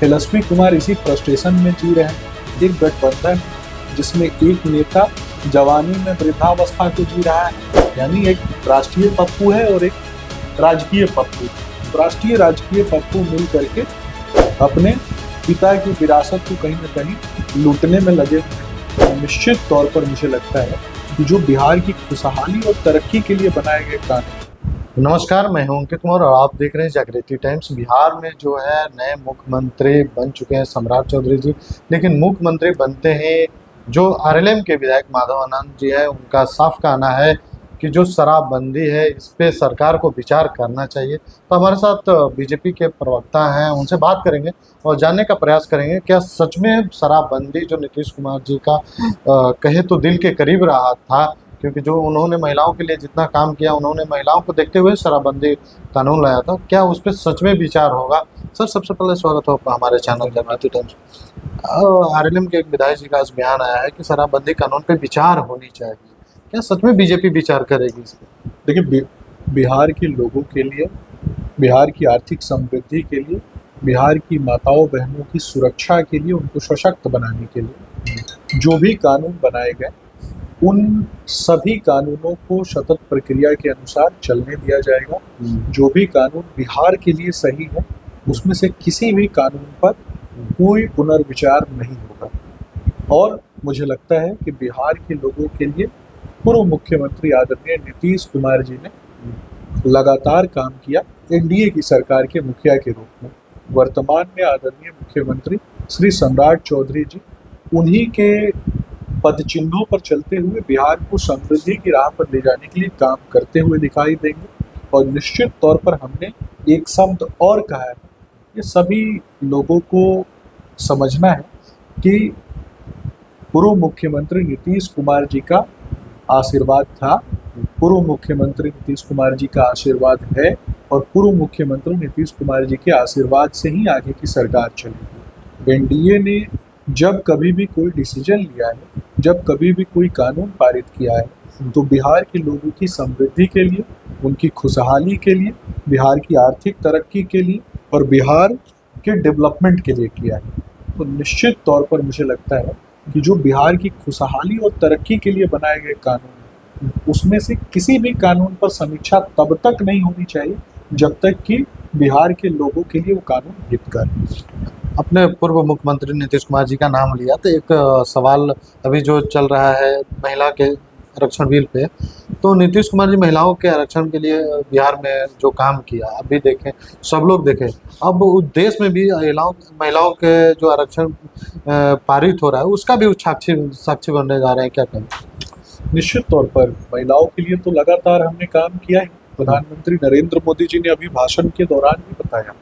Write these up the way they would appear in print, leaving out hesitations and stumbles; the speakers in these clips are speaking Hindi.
तेजस्वी कुमार इसी फ्रस्ट्रेशन में जी रहे हैं। एक गठबंधन जिसमें एक नेता जवानी में वृद्धावस्था को जी रहा है, यानी एक राष्ट्रीय पप्पू है और एक राजकीय पप्पू। राष्ट्रीय राजकीय पप्पू मिल करके अपने पिता की विरासत को कहीं न कहीं लूटने में लगे हुए हैं। निश्चित तौर पर मुझे लगता है कि जो बिहार की खुशहाली और तरक्की के लिए बनाए गए कानून। नमस्कार, मैं हूं अंकित कुमार और आप देख रहे हैं जागृति टाइम्स। बिहार में जो है नए मुख्यमंत्री बन चुके हैं सम्राट चौधरी जी, लेकिन मुख्यमंत्री बनते हैं जो आरएलएम के विधायक माधव आनंद जी है, उनका साफ कहना है कि जो शराबबंदी है इस पे सरकार को विचार करना चाहिए। तो हमारे साथ बीजेपी के प्रवक्ता हैं, उनसे बात करेंगे और जानने का प्रयास करेंगे क्या सच में शराबबंदी जो नीतीश कुमार जी का कहे तो दिल के करीब रहा था, क्योंकि जो उन्होंने महिलाओं के लिए जितना काम किया, उन्होंने महिलाओं को देखते हुए शराबबंदी कानून लाया था, क्या उस पर सच में विचार होगा। सर, सबसे पहले स्वागत हो आपका हमारे चैनल जागृति टाइम्स। आरएलएम के एक विधायक जी का आज बयान आया है कि शराबबंदी कानून पे विचार होनी चाहिए, क्या सच में बीजेपी विचार करेगी इस पर? देखिए, बिहार के लोगों के लिए, बिहार की आर्थिक समृद्धि के लिए, बिहार की माताओं बहनों की सुरक्षा के लिए, उनको सशक्त बनाने के लिए जो भी कानून बनाए गए, उन सभी कानूनों को सतत प्रक्रिया के अनुसार चलने दिया जाएगा। जो भी कानून बिहार के लिए सही है, उसमें से किसी भी कानून पर कोई पुनर्विचार नहीं होगा। और मुझे लगता है कि बिहार के लोगों के लिए पूर्व मुख्यमंत्री आदरणीय नीतीश कुमार जी ने लगातार काम किया एनडीए की सरकार के मुखिया के रूप में। वर्तमान में आदरणीय मुख्यमंत्री श्री सम्राट चौधरी जी उन्हीं के पदचिन्हों पर चलते हुए बिहार को समृद्धि की राह पर ले जाने के लिए काम करते हुए दिखाई देंगे। और निश्चित तौर पर हमने एक शब्द और कहा है, ये सभी लोगों को समझना है कि पूर्व मुख्यमंत्री नीतीश कुमार जी का आशीर्वाद था, पूर्व मुख्यमंत्री नीतीश कुमार जी का आशीर्वाद है और पूर्व मुख्यमंत्री नीतीश कुमार जी के आशीर्वाद से ही आगे की सरकार चलेगी। एनडीए ने जब कभी भी कोई डिसीजन लिया है, जब कभी भी कोई कानून पारित किया है, तो बिहार के लोगों की समृद्धि के लिए, उनकी खुशहाली के लिए, बिहार की आर्थिक तरक्की के लिए और बिहार के डेवलपमेंट के लिए किया है। तो निश्चित तौर पर मुझे लगता है कि जो बिहार की खुशहाली और तरक्की के लिए बनाए गए कानून, उसमें से किसी भी कानून पर समीक्षा तब तक नहीं होनी चाहिए जब तक कि बिहार के लोगों के लिए वो कानून हितकर। अपने पूर्व मुख्यमंत्री नीतीश कुमार जी का नाम लिया तो एक सवाल अभी जो चल रहा है महिला के आरक्षण बिल पे, तो नीतीश कुमार जी महिलाओं के आरक्षण के लिए बिहार में जो काम किया, अभी देखें, सब लोग देखें, अब देश में भी महिलाओं के जो आरक्षण पारित हो रहा है उसका भी साक्षी बनने जा रहे हैं, क्या कहें? निश्चित तौर पर महिलाओं के लिए तो लगातार हमने काम किया है। प्रधानमंत्री नरेंद्र मोदी जी ने अभी भाषण के दौरान भी बताया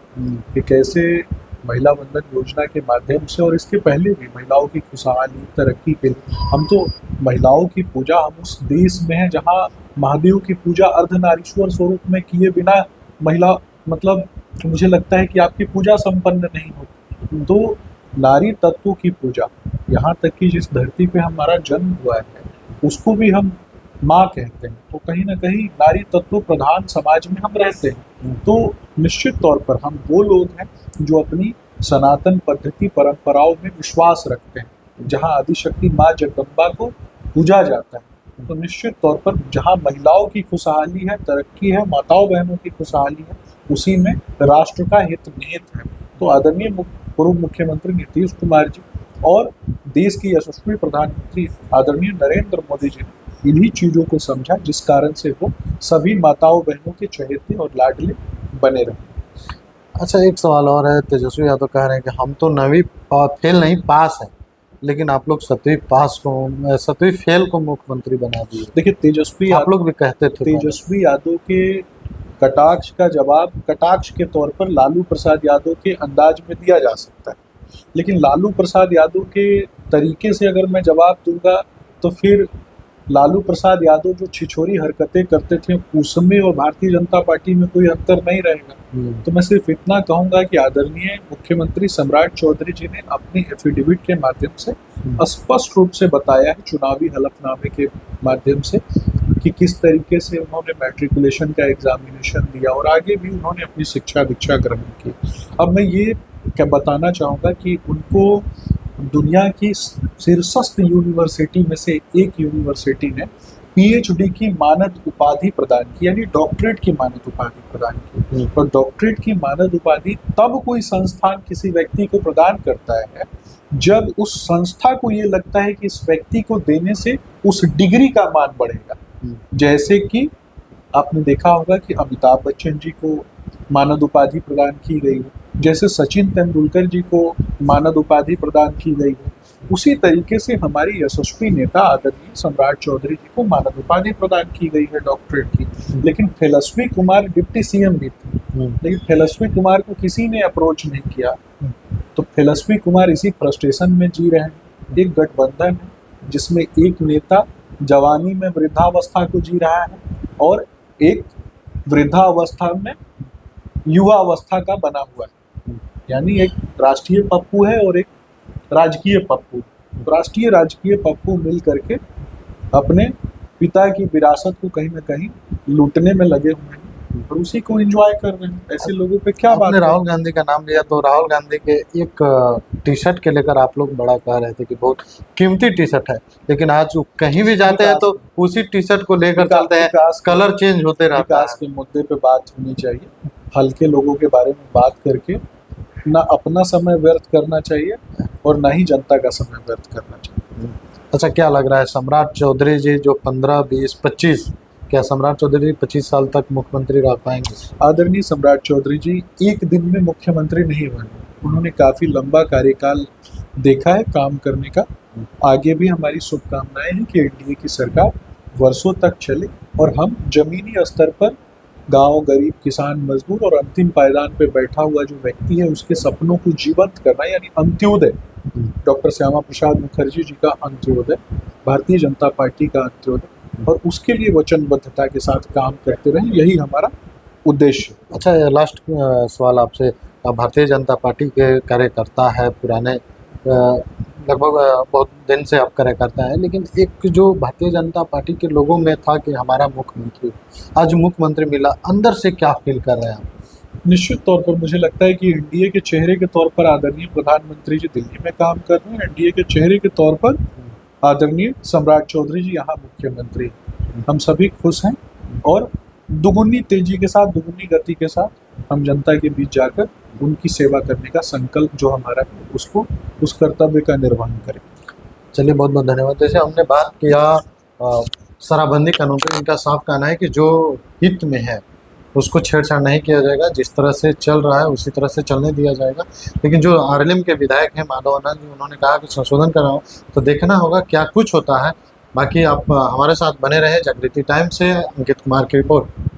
कि कैसे महिला वंदन योजना के माध्यम से और इसके पहले भी महिलाओं की खुशहाली तरक्की के लिए, हम तो महिलाओं की पूजा, हम उस देश में हैं जहां महादेव की पूजा अर्धनारीश्वर स्वरूप में किए बिना महिला, मतलब मुझे लगता है कि आपकी पूजा संपन्न नहीं होती। तो नारी तत्व की पूजा, यहाँ तक कि जिस धरती पे हमारा जन्म हुआ है उसको भी हम माँ कहते हैं। तो कहीं ना कहीं नारी तत्व प्रधान समाज में हम रहते हैं। तो निश्चित तौर पर हम वो लोग हैं जो अपनी सनातन पद्धति परंपराओं में विश्वास रखते हैं, जहाँ आदिशक्ति माँ जगदम्बा को पूजा जाता है। तो निश्चित तौर पर जहाँ महिलाओं की खुशहाली है, तरक्की है, माताओं बहनों की खुशहाली है, उसी में राष्ट्र का हित निहित है। तो आदरणीय पूर्व मुख्यमंत्री नीतीश कुमार जी और देश के यशस्वी प्रधानमंत्री आदरणीय नरेंद्र मोदी जी ने इन्हीं चीज़ों को समझा, जिस कारण से वो सभी माताओं बहनों के चहेते और लाडले बने रहे। अच्छा, एक सवाल और है। तेजस्वी यादव कह रहे हैं कि हम तो 9वीं फेल नहीं पास हैं, लेकिन आप लोग 7वीं फेल को मुख्यमंत्री बना दिए। देखिए, तेजस्वी आप लोग भी कहते थे। तेजस्वी यादव के कटाक्ष का जवाब कटाक्ष के तौर पर लालू प्रसाद यादव के अंदाज में दिया जा सकता है, लेकिन लालू प्रसाद यादव के तरीके से अगर मैं जवाब दूंगा तो फिर लालू प्रसाद यादव जो छिछोरी हरकतें करते थे उसमें और भारतीय जनता पार्टी में कोई अंतर नहीं रहेगा। तो मैं सिर्फ इतना कहूंगा कि आदरणीय मुख्यमंत्री सम्राट चौधरी जी ने अपनी एफिडेविट के माध्यम से स्पष्ट रूप से बताया है, चुनावी हलफनामे के माध्यम से, कि किस तरीके से उन्होंने मैट्रिकुलेशन का एग्जामिनेशन दिया और आगे भी उन्होंने अपनी शिक्षा दीक्षा ग्रहण की। अब मैं ये क्या बताना चाहूँगा कि उनको दुनिया की शीर्षस्थ यूनिवर्सिटी में से एक यूनिवर्सिटी ने पीएचडी की मानद उपाधि प्रदान की, यानी डॉक्टरेट की मानद उपाधि प्रदान की। और डॉक्टरेट की मानद उपाधि तब कोई संस्थान किसी व्यक्ति को प्रदान करता है जब उस संस्था को ये लगता है कि इस व्यक्ति को देने से उस डिग्री का मान बढ़ेगा। जैसे कि आपने देखा होगा कि अमिताभ बच्चन जी को मानद उपाधि प्रदान की गई है, जैसे सचिन तेंदुलकर जी को मानद उपाधि प्रदान की गई है, उसी तरीके से हमारी यशस्वी नेता आदरणीय सम्राट चौधरी जी को मानद उपाधि प्रदान की गई है डॉक्टरेट की। लेकिन फेलस्वी कुमार डिप्टी सीएम भी थे, लेकिन फेलस्वी कुमार को किसी ने अप्रोच नहीं किया। तो फेलस्वी कुमार इसी फ्रस्ट्रेशन में जी रहे हैं। एक गठबंधन है जिसमें एक नेता जवानी में वृद्धावस्था को जी रहा है और एक वृद्धावस्था में युवा अवस्था का बना हुआ है, यानी एक राष्ट्रीय पप्पू है और एक राजकीय पप्पू। राष्ट्रीय राजकीय पप्पू मिल करके अपने पिता की विरासत को कहीं ना कहीं लूटने में लगे हुए हैं और उसी को एंजॉय कर रहे हैं। ऐसे लोगों पे क्या बात आपने राहुल गांधी का नाम लिया, तो राहुल गांधी के एक टी शर्ट के लेकर आप लोग बड़ा कह रहे थे कि बहुत कीमती टी शर्ट है, लेकिन आज वो कहीं भी जाते हैं तो उसी टी शर्ट को लेकर चलते हैं, कलर चेंज होते रहता है। विकास के मुद्दे पे बात होनी चाहिए, हल्के लोगों के बारे में बात करके ना अपना समय व्यर्थ करना चाहिए और ना ही जनता का समय व्यर्थ करना चाहिए। अच्छा, क्या लग रहा है सम्राट चौधरी जी जो 15, 20, 25, क्या सम्राट चौधरी जी 25 साल तक मुख्यमंत्री रह पाएंगे? आदरणीय सम्राट चौधरी जी एक दिन में मुख्यमंत्री नहीं बने, उन्होंने काफी लंबा कार्यकाल देखा है काम करने का। आगे भी हमारी शुभकामनाएं हैं कि एनडीए की सरकार वर्षों तक चले और हम जमीनी स्तर पर गांव, गरीब, किसान, मजदूर और अंतिम पायदान पे बैठा हुआ जो व्यक्ति है उसके सपनों को जीवंत करना, यानी अंत्योदय, डॉक्टर श्यामा प्रसाद मुखर्जी जी का अंत्योदय, भारतीय जनता पार्टी का अंत्योदय, और उसके लिए वचनबद्धता के साथ काम करते रहे, यही हमारा उद्देश्य। अच्छा, लास्ट सवाल आपसे, भारतीय जनता पार्टी के कार्यकर्ता है पुराने, लगभग बहुत दिन से आप कार्यकर्ता है, लेकिन एक जो भारतीय जनता पार्टी के लोगों में था कि हमारा मुख्यमंत्री, आज मुख्यमंत्री मिला, अंदर से क्या फील कर रहे हैं आप? निश्चित तौर पर मुझे लगता है कि एनडीए के चेहरे के तौर पर आदरणीय प्रधानमंत्री जी दिल्ली में काम कर रहे हैं, एनडीए के चेहरे के तौर पर आदरणीय सम्राट चौधरी जी यहाँ मुख्यमंत्री हैं। हम सभी खुश हैं और दुगुनी तेजी के साथ, दुगुनी गति के साथ हम जनता के बीच जाकर उनकी सेवा करने का संकल्प जो हमारा है उसको, उस कर्तव्य का निर्वहन करें। चलिए, बहुत बहुत धन्यवाद। जैसे हमने बात किया शराबबंदी कानून पर, इनका साफ कहना है कि जो हित में है उसको छेड़छाड़ नहीं किया जाएगा, जिस तरह से चल रहा है उसी तरह से चलने दिया जाएगा। लेकिन जो आरएलएम के विधायक हैं माधव आनंद जी, उन्होंने कहा कि संशोधन कराओ, तो देखना होगा क्या कुछ होता है। बाकी आप हमारे साथ बने रहे। जागृति टाइम्स से अंकित कुमार की रिपोर्ट।